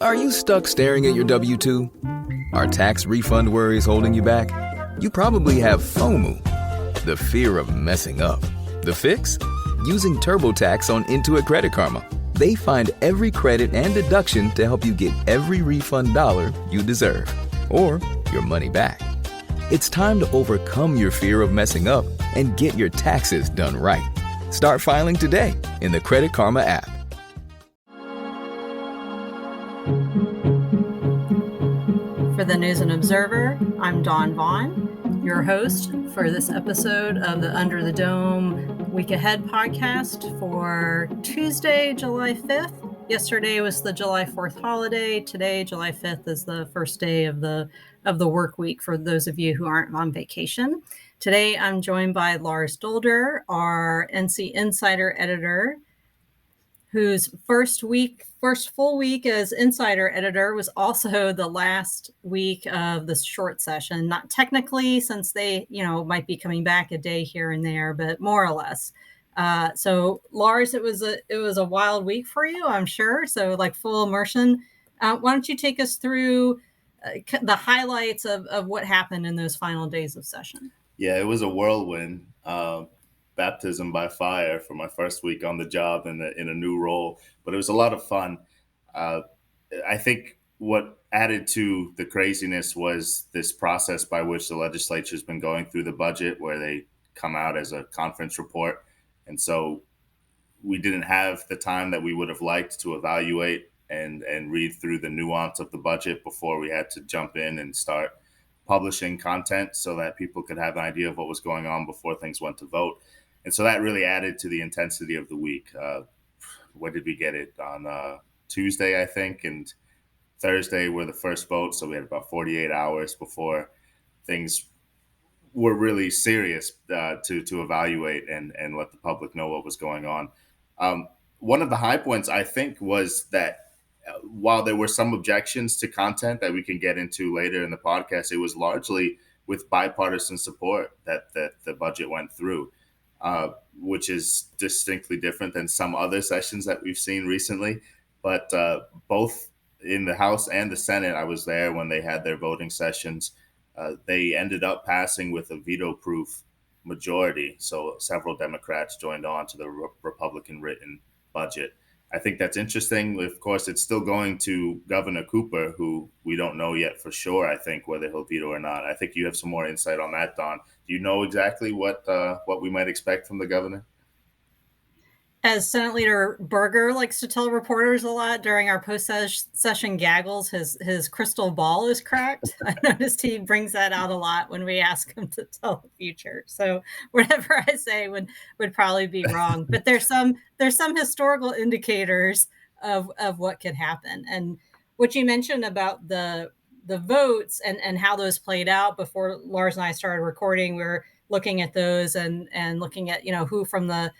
Are you stuck staring at your W-2? Are tax refund worries holding you back? You probably have FOMO, the fear of messing up. The fix? Using TurboTax on Intuit Credit Karma. They find every credit and deduction to help you get every refund dollar you deserve. Or your money back. It's time to overcome your fear of messing up and get your taxes done right. Start filing today in the Credit Karma app. For the News and Observer, I'm Vaughan, your host for this episode of the Under the Dome Week Ahead podcast for Tuesday, July 5th. Yesterday was the July 4th holiday. Today, July 5th, is the first day of the work week for those of you who aren't on vacation. Today, I'm joined by Lars Dolder, our NC Insider editor, whose first full week as Insider editor was also the last week of this short session. Not technically, since they, might be coming back a day here and there, but more or less. So Lars, it was a wild week for you, I'm sure. So like full immersion. Why don't you take us through the highlights of what happened in those final days of session? Yeah, it was a whirlwind. Baptism by fire for my first week on the job in a new role, but it was a lot of fun. I think what added to the craziness was this process by which the legislature has been going through the budget, where they come out as a conference report. And so we didn't have the time that we would have liked to evaluate and read through the nuance of the budget before we had to jump in and start publishing content so that people could have an idea of what was going on before things went to vote. And so that really added to the intensity of the week. When did we get it? On Tuesday, I think, and Thursday were the first votes. So we had about 48 hours before things were really serious to evaluate and let the public know what was going on. One of the high points, I think, was that while there were some objections to content that we can get into later in the podcast, it was largely with bipartisan support that the budget went through. Which is distinctly different than some other sessions that we've seen recently. But both in the House and the Senate, I was there when they had their voting sessions. They ended up passing with a veto-proof majority. So several Democrats joined on to the Republican-written budget. I think that's interesting. Of course, it's still going to Governor Cooper, who we don't know yet for sure, I think, whether he'll veto or not. I think you have some more insight on that, Don. Do you know exactly what we might expect from the governor? As Senate Leader Berger likes to tell reporters a lot during our post-session gaggles, his crystal ball is cracked. I noticed he brings that out a lot when we ask him to tell the future. So whatever I say would probably be wrong. But there's some historical indicators of what could happen. And what you mentioned about the votes and how those played out before Lars and I started recording, we were looking at those and looking at who from the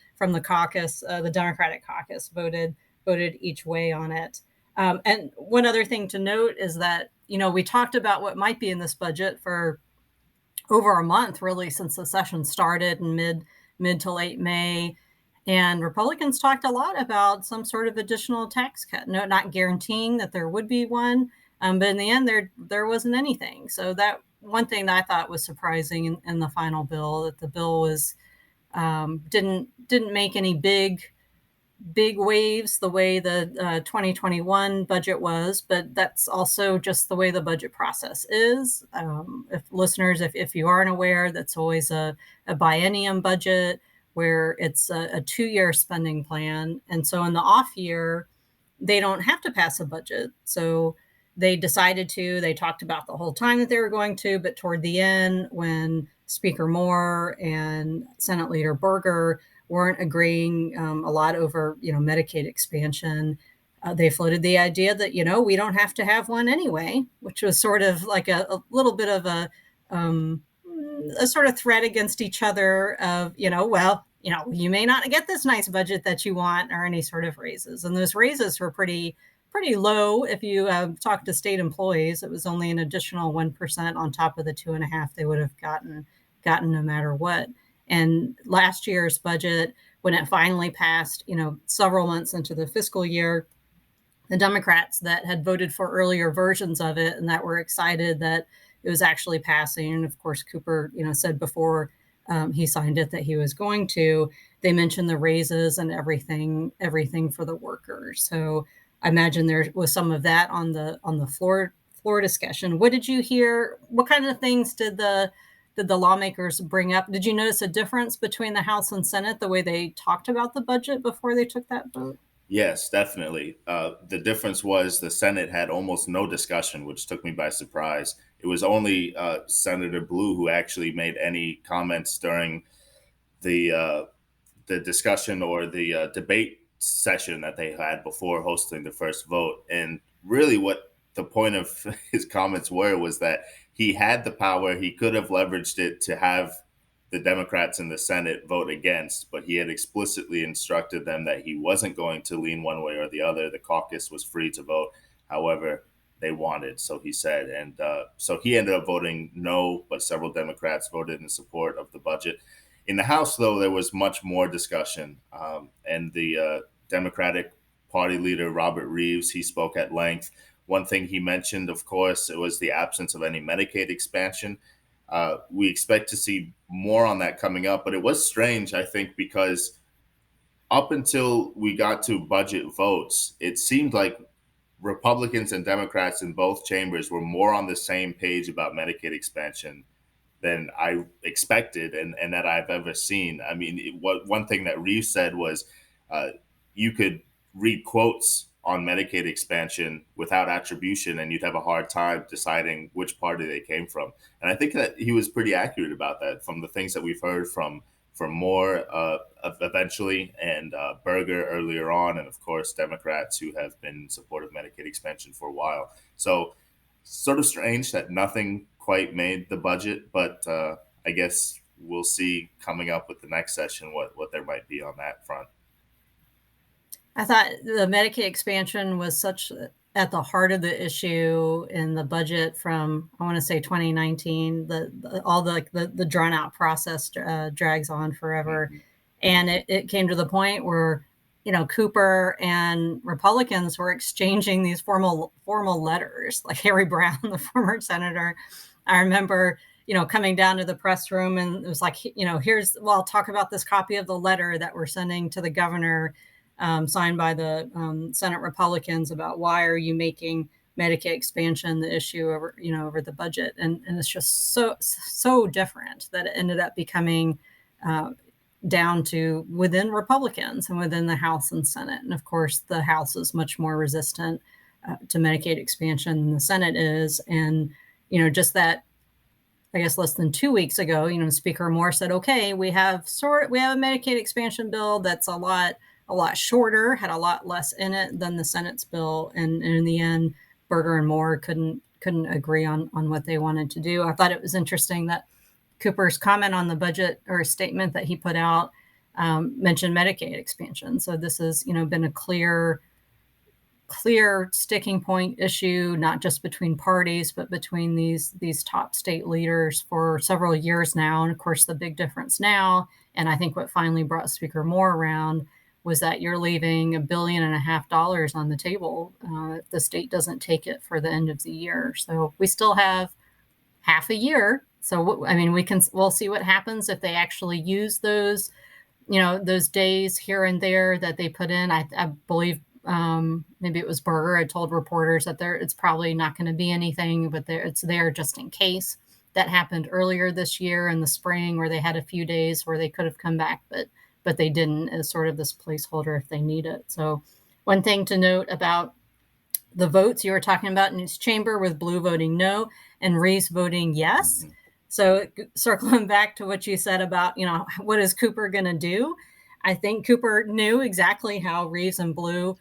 caucus, the Democratic caucus, voted each way on it. And one other thing to note is that we talked about what might be in this budget for over a month, really, since the session started in mid to late May. And Republicans talked a lot about some sort of additional tax cut. No, not guaranteeing that there would be one, but in the end, there wasn't anything. So that one thing that I thought was surprising in the final bill, that the bill was didn't make any big waves the way the 2021 budget was, but that's also just the way the budget process is. If listeners, if you aren't aware, that's always a biennium budget where it's a 2-year spending plan. And so in the off year, they don't have to pass a budget. So they decided to. They talked about the whole time that they were going to, but toward the end, when Speaker Moore and Senate Leader Berger weren't agreeing a lot over, Medicaid expansion, they floated the idea that, we don't have to have one anyway, which was sort of like a little bit of a sort of threat against each other of, you may not get this nice budget that you want or any sort of raises. And those raises were pretty low. If you talk to state employees, it was only an additional 1% on top of the 2.5% they would have gotten no matter what. And last year's budget, when it finally passed, several months into the fiscal year, the Democrats that had voted for earlier versions of it and that were excited that it was actually passing. And of course, Cooper, said before he signed it that he was going to. They mentioned the raises and everything for the workers. So I imagine there was some of that on the floor discussion. What did you hear? What kind of things did the lawmakers bring up? Did you notice a difference between the House and Senate, the way they talked about the budget before they took that vote? Yes, definitely. The difference was the Senate had almost no discussion, which took me by surprise. It was only Senator Blue who actually made any comments during the the discussion or the debate session that they had before hosting the first vote. And really, what the point of his comments were was that he had the power. He could have leveraged it to have the Democrats in the Senate vote against, but he had explicitly instructed them that he wasn't going to lean one way or the other. The caucus was free to vote however they wanted, so he said. And so he ended up voting no, but several Democrats voted in support of the budget. In the House, though, there was much more discussion. And the Democratic Party leader, Robert Reeves, he spoke at length. One thing he mentioned, of course, it was the absence of any Medicaid expansion. We expect to see more on that coming up, but it was strange, I think, because up until we got to budget votes, it seemed like Republicans and Democrats in both chambers were more on the same page about Medicaid expansion than I expected and that I've ever seen. I mean, one thing that Reeves said was you could read quotes on Medicaid expansion without attribution, and you'd have a hard time deciding which party they came from. And I think that he was pretty accurate about that from the things that we've heard from Moore eventually and Berger earlier on, and of course Democrats who have been in support of Medicaid expansion for a while. So sort of strange that nothing quite made the budget, but I guess we'll see coming up with the next session what there might be on that front. I thought the Medicaid expansion was such at the heart of the issue in the budget from, I want to say 2019. All the drawn out process drags on forever. Mm-hmm. And it came to the point where, Cooper and Republicans were exchanging these formal letters, like Harry Brown, the former senator. I remember, coming down to the press room and it was like, I'll talk about this copy of the letter that we're sending to the governor, signed by the Senate Republicans about why are you making Medicaid expansion the issue over the budget. And it's just so different that it ended up becoming down to within Republicans and within the House and Senate. And of course, the House is much more resistant to Medicaid expansion than the Senate is. And, just that, I guess less than 2 weeks ago, Speaker Moore said, okay, we have a Medicaid expansion bill that's a lot shorter, had a lot less in it than the Senate's bill. And in the end, Berger and Moore couldn't agree on what they wanted to do. I thought it was interesting that Cooper's comment on the budget or statement that he put out mentioned Medicaid expansion. So this has, been a clear sticking point issue, not just between parties, but between these top state leaders for several years now. And of course, the big difference now, and I think what finally brought Speaker Moore around, was that you're leaving $1.5 billion on the table if the state doesn't take it for the end of the year. So we still have half a year. So, I mean, we'll see what happens if they actually use those, those days here and there that they put in. I believe maybe it was Berger. I told reporters that it's probably not going to be anything, but it's there just in case. That happened earlier this year in the spring where they had a few days where they could have come back, but they didn't, as sort of this placeholder if they need it. So one thing to note about the votes you were talking about in his chamber with Blue voting no and Reeves voting yes. Mm-hmm. So circling back to what you said about, what is Cooper going to do? I think Cooper knew exactly how Reeves and Blue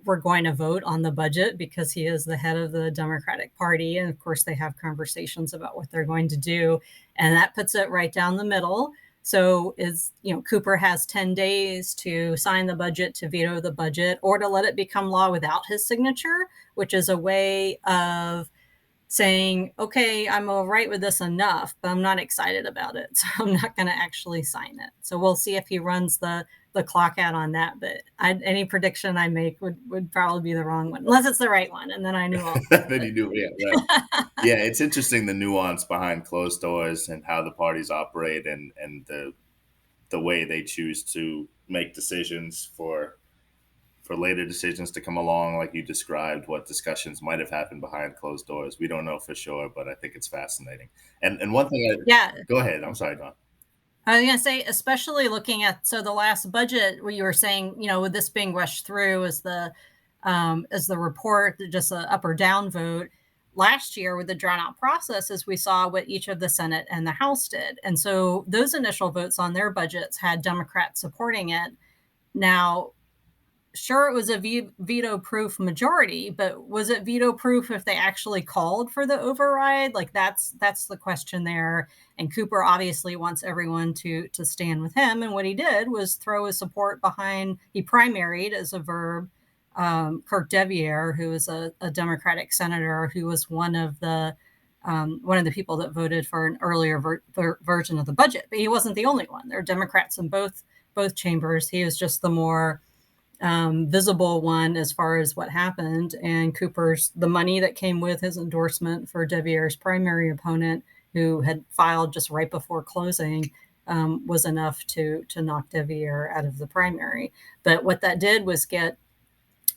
were going to vote on the budget because he is the head of the Democratic Party. And of course, they have conversations about what they're going to do. And that puts it right down the middle. So Cooper has 10 days to sign the budget, to veto the budget, or to let it become law without his signature, which is a way of saying, okay, I'm all right with this enough, but I'm not excited about it. So I'm not going to actually sign it. So we'll see if he runs the clock out on that. But any prediction I make would probably be the wrong one, unless it's the right one. And then I knew all Then you do, yeah, right. Yeah, it's interesting, the nuance behind closed doors and how the parties operate, and the way they choose to make decisions for later decisions to come along, like you described, what discussions might have happened behind closed doors. We don't know for sure, but I think it's fascinating. And one thing, Yeah. Go ahead. I'm sorry, Don. I was going to say, especially looking at, so the last budget where you were saying, with this being rushed through as the report, just an up or down vote. Last year with the drawn out processes, we saw what each of the Senate and the House did. And so those initial votes on their budgets had Democrats supporting it. Now, sure, it was a veto-proof majority, but was it veto-proof if they actually called for the override? Like that's the question there. And Cooper obviously wants everyone to stand with him. And what he did was throw his support behind, he primaried as a verb, Kirk Deviere, who is a Democratic senator who was one of the people that voted for an earlier version of the budget. But he wasn't the only one. There are Democrats in both chambers. He was just the more visible one as far as what happened. And Cooper's, the money that came with his endorsement for Deviere's primary opponent, who had filed just right before closing, was enough to knock Deviere out of the primary. But what that did was get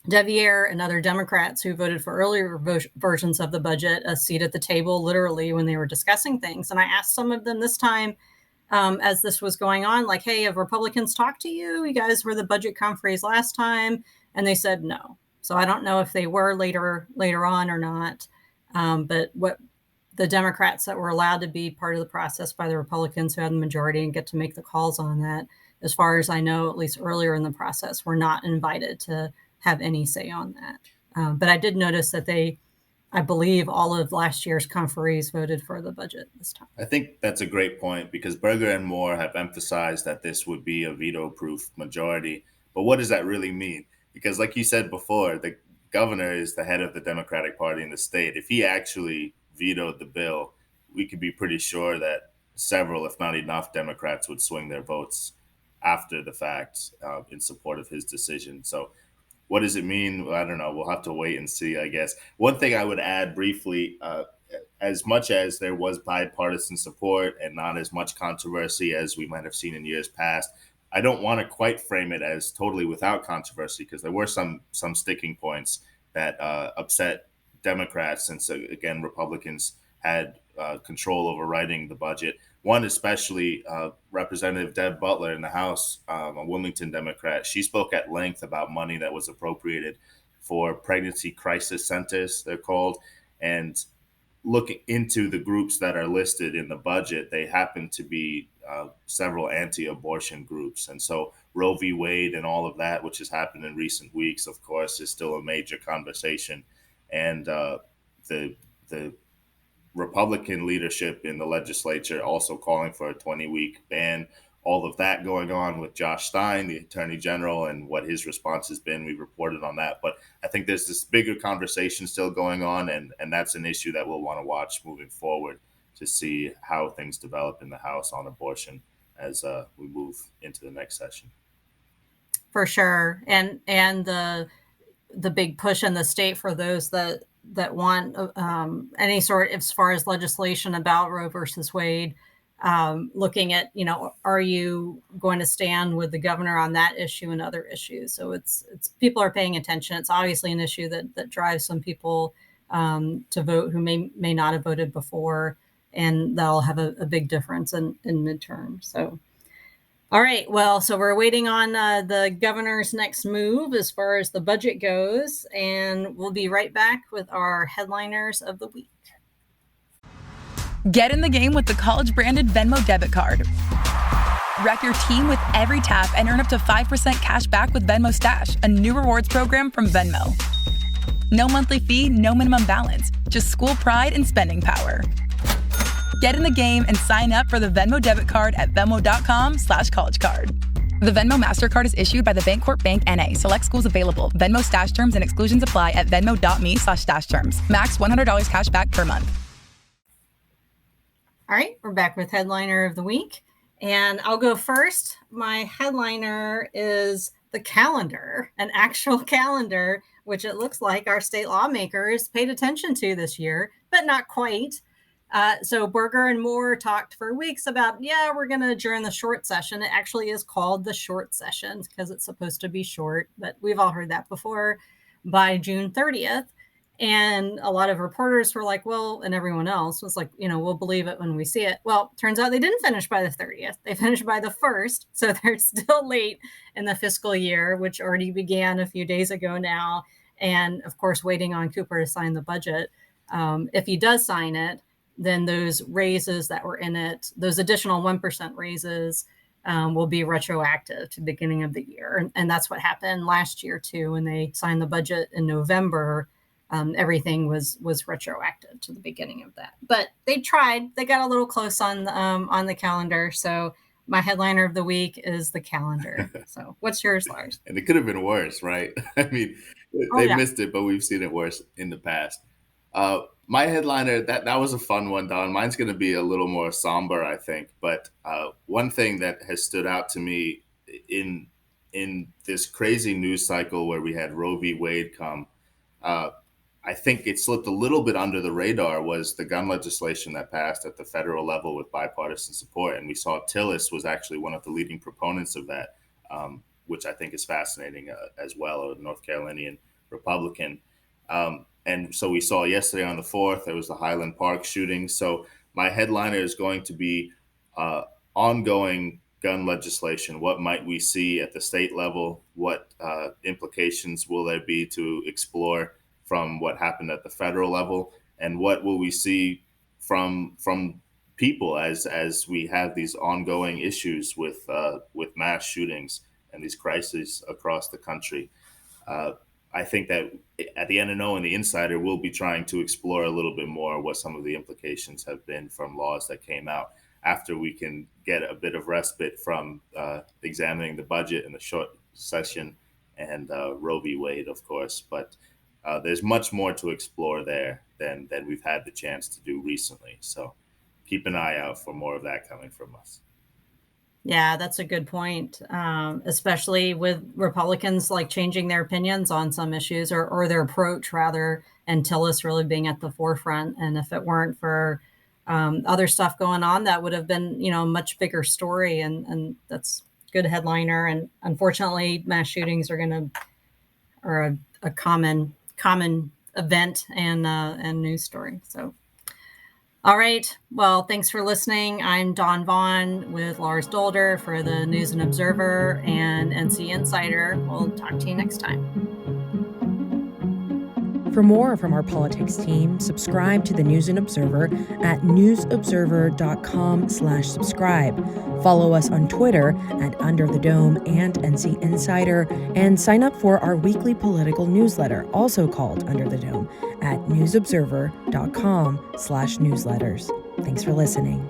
Deviere and other Democrats who voted for earlier versions of the budget a seat at the table, literally, when they were discussing things. And I asked some of them this time, as this was going on, like, hey, have Republicans talked to you? You guys were the budget conferees last time. And they said no. So I don't know if they were later on or not. But what the Democrats that were allowed to be part of the process by the Republicans who had the majority and get to make the calls on that, as far as I know, at least earlier in the process, were not invited to have any say on that. But I did notice that I believe all of last year's conferees voted for the budget this time. I think that's a great point, because Berger and Moore have emphasized that this would be a veto-proof majority. But what does that really mean? Because like you said before, the governor is the head of the Democratic Party in the state. If he actually vetoed the bill, we could be pretty sure that several, if not enough, Democrats would swing their votes after the fact in support of his decision. So what does it mean? I don't know. We'll have to wait and see, I guess. One thing I would add briefly, as much as there was bipartisan support and not as much controversy as we might have seen in years past, I don't want to quite frame it as totally without controversy, because there were some sticking points that upset Democrats, since, again, Republicans had control over writing the budget. One especially, Representative Deb Butler in the House, a Wilmington Democrat, she spoke at length about money that was appropriated for pregnancy crisis centers, they're called. And looking into the groups that are listed in the budget, they happen to be several anti-abortion groups. And so Roe v. Wade and all of that, which has happened in recent weeks, of course, is still a major conversation. And the Republican leadership in the legislature also calling for a 20-week ban, all of that going on with Josh Stein, the Attorney General, and what his response has been. We've reported on that. But I think there's this bigger conversation still going on, and that's an issue that we'll want to watch moving forward to see how things develop in the House on abortion as we move into the next session. For sure. And the big push in the state for those that want any sort, as far as legislation about Roe versus Wade, looking at, are you going to stand with the governor on that issue and other issues? So it's people are paying attention. It's obviously an issue that drives some people to vote who may not have voted before, and that'll have a big difference in midterm. So, all right. Well, so we're waiting on the governor's next move as far as the budget goes, and we'll be right back with our headliners of the week. Get in the game with the college-branded Venmo debit card. Wreck your team with every tap and earn up to 5% cash back with Venmo Stash, a new rewards program from Venmo. No monthly fee, no minimum balance, just school pride and spending power. Get in the game and sign up for the Venmo debit card at venmo.com/collegecard. The Venmo MasterCard is issued by the Bancorp Bank N.A. Select schools available. Venmo stash terms and exclusions apply at venmo.me/stash terms. Max $100 cash back per month. All right, we're back with Headliner of the Week. And I'll go first. My headliner is the calendar, an actual calendar, which it looks like our state lawmakers paid attention to this year, but not quite. So Berger and Moore talked for weeks about, we're going to adjourn the short session. It actually is called the short session because it's supposed to be short, but we've all heard that before, by June 30th. And a lot of reporters were like, well, and everyone else was like, we'll believe it when we see it. Well, turns out they didn't finish by the 30th. They finished by the 1st. So they're still late in the fiscal year, which already began a few days ago now. And of course, waiting on Cooper to sign the budget. If he does sign it, then those raises that were in it, those additional 1% raises will be retroactive to the beginning of the year. And that's what happened last year, too, when they signed the budget in November. Everything was retroactive to the beginning of that. But they tried. They got a little close on the calendar. So my headliner of the week is the calendar. So what's yours, Lars? And it could have been worse, right? I mean, they missed it, but we've seen it worse in the past. My headliner, that was a fun one, Don. Mine's going to be a little more somber, I think. But one thing that has stood out to me in this crazy news cycle where we had Roe v. Wade come, I think it slipped a little bit under the radar, was the gun legislation that passed at the federal level with bipartisan support. And we saw Tillis was actually one of the leading proponents of that, which I think is fascinating as well, a North Carolinian Republican. And so we saw yesterday on the 4th, there was the Highland Park shooting. So my headliner is going to be ongoing gun legislation. What might we see at the state level? What implications will there be to explore from what happened at the federal level? And what will we see from people as we have these ongoing issues with mass shootings and these crises across the country? I think that at the NNO and the Insider, we'll be trying to explore a little bit more what some of the implications have been from laws that came out after we can get a bit of respite from examining the budget in the short session and Roe v. Wade, of course. But there's much more to explore there than we've had the chance to do recently. So keep an eye out for more of that coming from us. Yeah, that's a good point, especially with Republicans like changing their opinions on some issues or their approach rather, and Tillis really being at the forefront. And if it weren't for other stuff going on, that would have been, a much bigger story. And that's good headliner. And unfortunately, mass shootings are a common event and news story. So. All right. Well, thanks for listening. I'm Dawn Vaughan with Lars Dolder for the News and Observer and NC Insider. We'll talk to you next time. For more from our politics team, subscribe to the News and Observer at newsobserver.com/subscribe. Follow us on Twitter at Under the Dome and NC Insider, and sign up for our weekly political newsletter, also called Under the Dome, at newsobserver.com/newsletters. Thanks for listening.